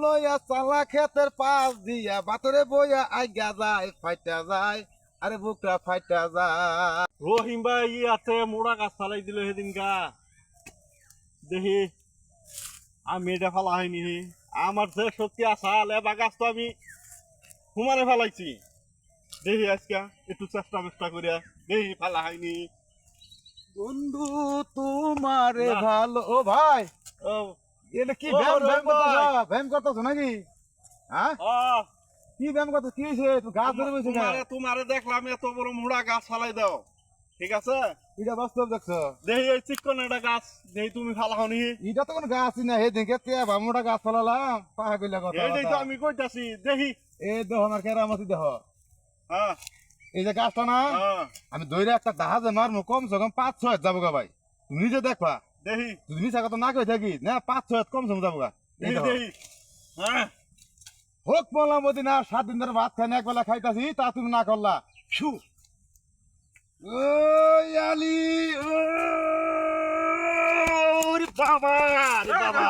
লইয়া চালা ক্ষেতের পাশ দিয়া বাতরে বইয়া আইগা যায় ফাইটা যায় আরে বুকটা ফাইটা যায়। রহিম ভাই আছে মোড়া গাছ ফালাই দিল সেদিন গা দেখি আমি এটা ফালা হয়নি আমার যে শক্তি আসা লেবা গাছ তো আমি হুমারে ফালাইছি দেখি আজকে একটু চেষ্টা করিয়া দেখি ফালা হয়নি। বন্ধু তোমারে না। ভালো ও ভাই ও এটা কি ও, ব্যায়াম রহিম ব্যায়াম ভাই। করতেছ নাকি? হ্যাঁ আহ, কি ব্যায়াম করতেছ? কি হয়েছে? তুই গাছ ধরে বসে তোমারে দেখলাম এত বড় মোড়া গাছ ফালাই দাও ঠিক আছে এটা বাস্তব দেখছো? দেখি এই চিকন একটা গাছ দেখি তুমি ফালা হনি এটা তো কোনো গাছই না, হে দেখে তে বামুটা গাছ ফলালাম পাহা কইলা কথা এইটাই তো আমি কইতাছি দেখি। এই দেহ আমার কেরামতি দেহ, হ্যাঁ এই যে গাছটা না হ্যাঁ আমি দৈরে একটা দাহাজে মারমু কমসে কম 5-6 যাবো গা ভাই, তুমি নিজে দেখবা। দেখি তুমি মিশা কথা না কই থাকি না 5-6 কমসে কম যাবো গা। এই দেখি দেখো। দেখি হ্যাঁ হোক বললাম ওদিন আর 7 দিন ধরে ভাত খাই না, এক বেলা খাইতাছি তা তুমি না করলা। ছু ওই আলি ও বাবা রে বাবা